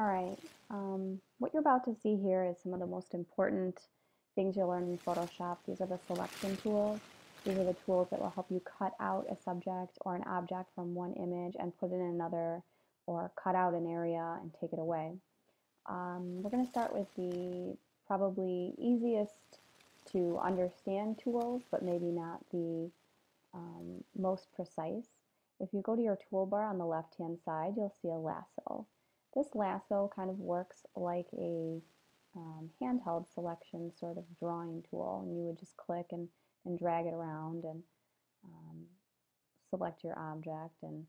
Alright, what you're about to see here is some of the most important things you'll learn in Photoshop. These are the selection tools. These are the tools that will help you cut out a subject or an object from one image and put it in another, or cut out an area and take it away. We're going to start with the probably easiest to understand tools, but maybe not the most precise. If you go to your toolbar on the left-hand side, you'll see a lasso. This lasso kind of works like a handheld selection sort of drawing tool, and you would just click and drag it around and select your object, and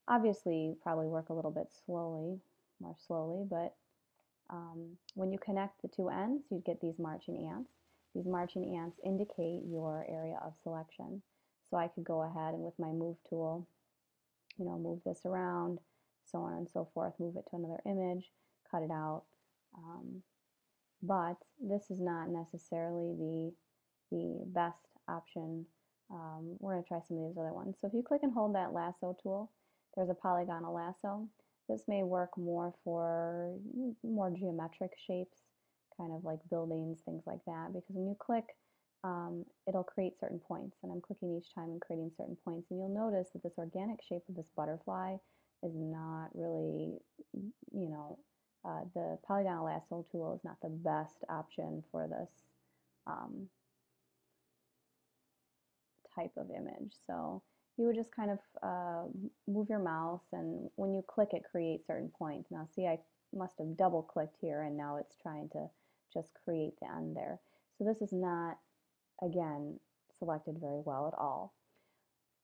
obviously probably work a little bit more slowly, but when you connect the two ends, you get these marching ants. These marching ants indicate your area of selection. So I could go ahead and with my move tool, move this around, so on and so forth, move it to another image, cut it out. But this is not necessarily the best option. We're going to try some of these other ones. So if you click and hold that lasso tool, there's a polygonal lasso. This may work more for more geometric shapes, kind of like buildings, things like that, because when you click, it'll create certain points, and I'm clicking each time and creating certain points, and you'll notice that this organic shape of this butterfly is not really, the polygonal lasso tool is not the best option for this type of image. So you would just kind of move your mouse, and when you click, it creates certain points. Now see, I must have double clicked here, and now it's trying to just create the end there. So this is not, again, selected very well at all.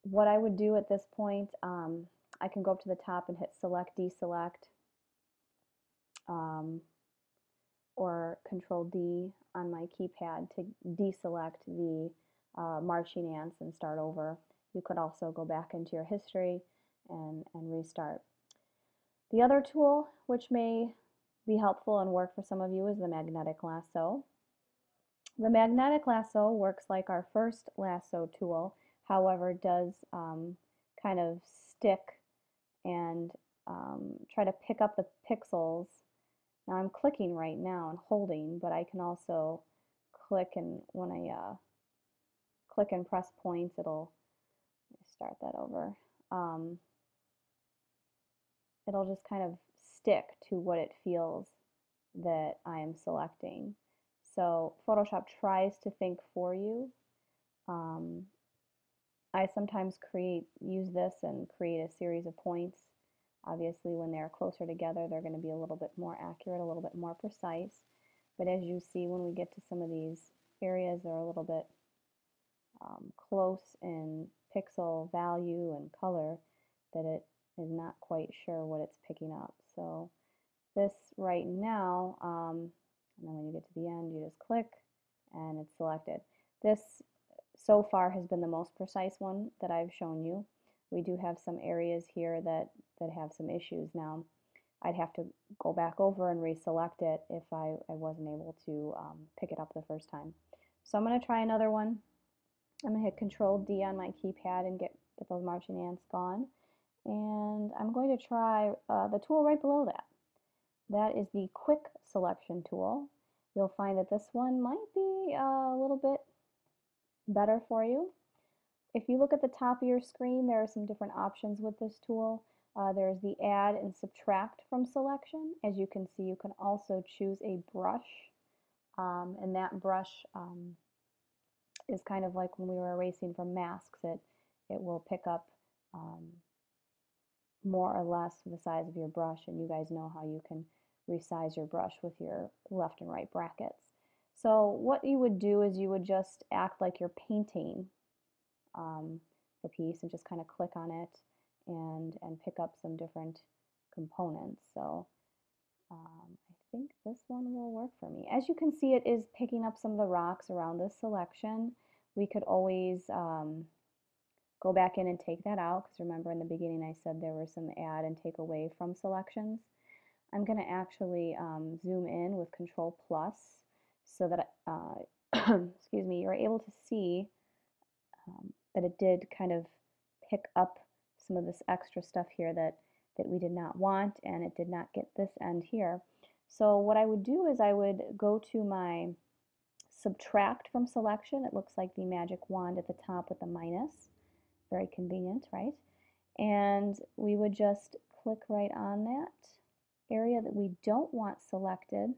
What I would do at this point, I can go up to the top and hit select, deselect, or Control D on my keypad to deselect the marching ants and start over. You could also go back into your history and restart. The other tool, which may be helpful and work for some of you, is the magnetic lasso. The magnetic lasso works like our first lasso tool, however, does kind of stick and try to pick up the pixels. Now I'm clicking right now and holding, but I can also click, and when I click and press points, it'll start that over. It'll just kind of stick to what it feels that I am selecting. So Photoshop tries to think for you. I sometimes use this and create a series of points. Obviously, when they're closer together, they're going to be a little bit more accurate, a little bit more precise. But as you see, when we get to some of these areas that are a little bit close in pixel value and color, that it is not quite sure what it's picking up. So this right now, and then when you get to the end, you just click and it's selected. This so far has been the most precise one that I've shown you. We do have some areas here that have some issues. Now I'd have to go back over and reselect it if I wasn't able to pick it up the first time. So I'm going to try another one. I'm going to hit Control D on my keypad and get those marching ants gone. And I'm going to try the tool right below that. That is the Quick Selection tool. You'll find that this one might be a little bit better for you. If you look at the top of your screen, there are some different options with this tool. There's the Add and Subtract from Selection. As you can see, you can also choose a brush, and that brush is kind of like when we were erasing from masks. It will pick up more or less the size of your brush, and you guys know how you can resize your brush with your left and right brackets. So what you would do is you would just act like you're painting the piece and just kind of click on it and pick up some different components. So I think this one will work for me. As you can see, it is picking up some of the rocks around this selection. We could always go back in and take that out, because remember in the beginning I said there were some add and take away from selections. I'm going to actually zoom in with Control Plus so that excuse me, you're able to see that it did kind of pick up some of this extra stuff here that that we did not want, and it did not get this end here. So what I would do is I would go to my subtract from selection. It looks like the magic wand at the top with the minus. Very convenient, right? And we would just click right on that area that we don't want selected,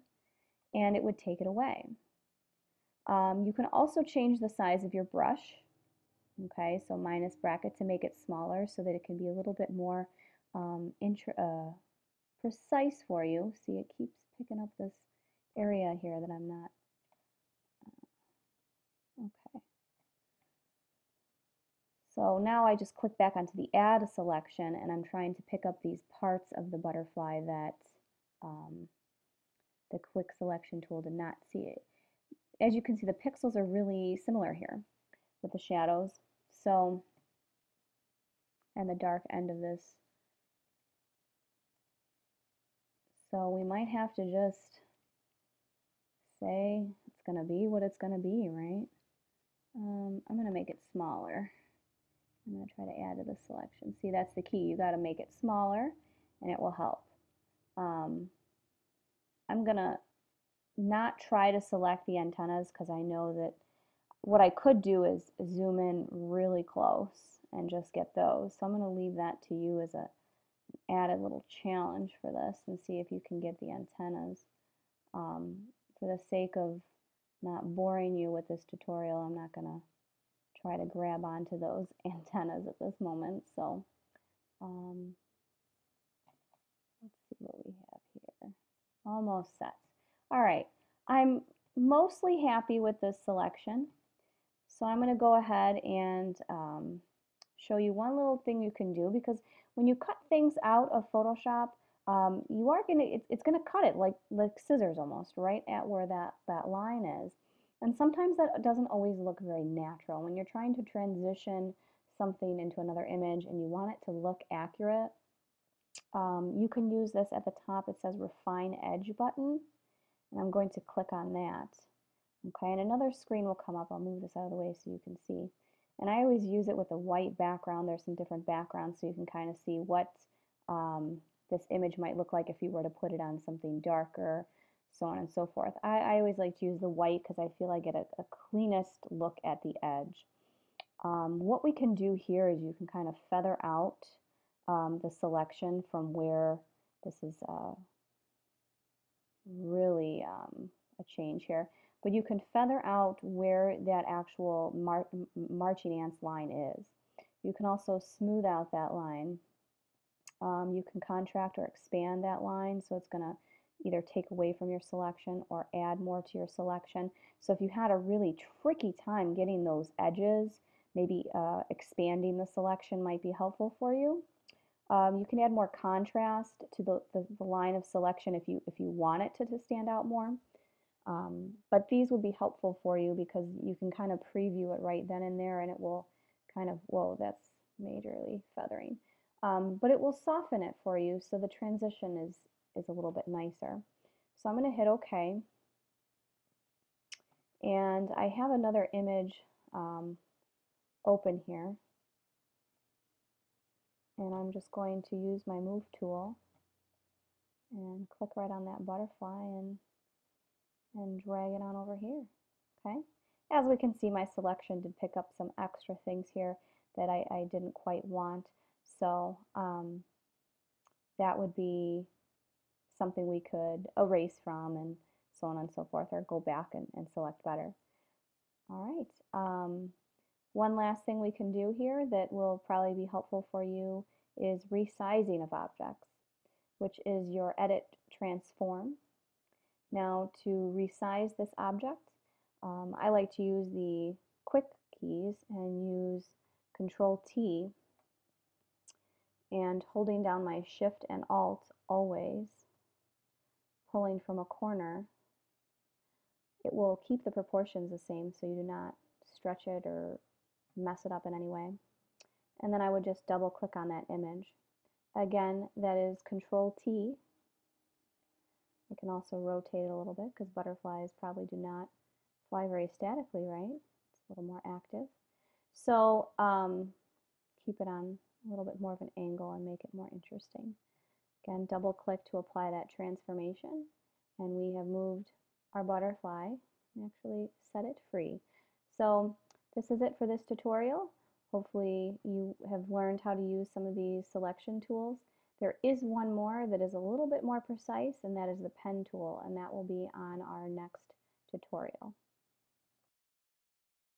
and it would take it away. You can also change the size of your brush. Okay, so minus bracket to make it smaller so that it can be a little bit more precise for you. See, it keeps picking up this area here that I'm not. Okay. So now I just click back onto the add a selection, and I'm trying to pick up these parts of the butterfly that the quick selection tool did not see it. As you can see, the pixels are really similar here with the shadows. So, and the dark end of this. So we might have to just say it's going to be what it's going to be, right? I'm going to make it smaller. I'm going to try to add to the selection. See, that's the key. You got to make it smaller, and it will help. I'm going to not try to select the antennas because I know that what I could do is zoom in really close and just get those. So I'm going to leave that to you as a added little challenge for this and see if you can get the antennas. For the sake of not boring you with this tutorial, I'm not going to try to grab onto those antennas at this moment. So let's see what we have here. Almost set. All right, I'm mostly happy with this selection. So I'm going to go ahead and show you one little thing you can do, because when you cut things out of Photoshop, you are going to, it's going to cut it like scissors almost, right at where that line is. And sometimes that doesn't always look very natural. When you're trying to transition something into another image and you want it to look accurate, you can use this at the top. It says Refine Edge button, and I'm going to click on that. Okay, and another screen will come up. I'll move this out of the way so you can see. And I always use it with a white background. There's some different backgrounds so you can kind of see what this image might look like if you were to put it on something darker, so on and so forth. I always like to use the white because I feel I get a cleanest look at the edge. What we can do here is you can kind of feather out the selection from where this is really a change here. But you can feather out where that actual marching ants line is. You can also smooth out that line. You can contract or expand that line, so it's going to either take away from your selection or add more to your selection. So if you had a really tricky time getting those edges, maybe expanding the selection might be helpful for you. You can add more contrast to the line of selection if you want it to stand out more. But these would be helpful for you because you can kind of preview it right then and there, and it will kind of, whoa, that's majorly feathering. But it will soften it for you, so the transition is a little bit nicer. So I'm going to hit OK. And I have another image open here. And I'm just going to use my Move tool and click right on that butterfly and drag it on over here. Okay. As we can see, my selection did pick up some extra things here that I didn't quite want. So that would be something we could erase from and so on and so forth, or go back and select better. All right. One last thing we can do here that will probably be helpful for you is resizing of objects, which is your Edit Transform. Now to resize this object, I like to use the quick keys and use Control-T and holding down my Shift and Alt always, pulling from a corner. It will keep the proportions the same so you do not stretch it or mess it up in any way. And then I would just double click on that image. Again, that is Control-T. I can also rotate it a little bit because butterflies probably do not fly very statically, right? It's a little more active. So keep it on a little bit more of an angle and make it more interesting. Again, double click to apply that transformation, and we have moved our butterfly and actually set it free. So this is it for this tutorial. Hopefully you have learned how to use some of these selection tools. There is one more that is a little bit more precise, and that is the pen tool, and that will be on our next tutorial.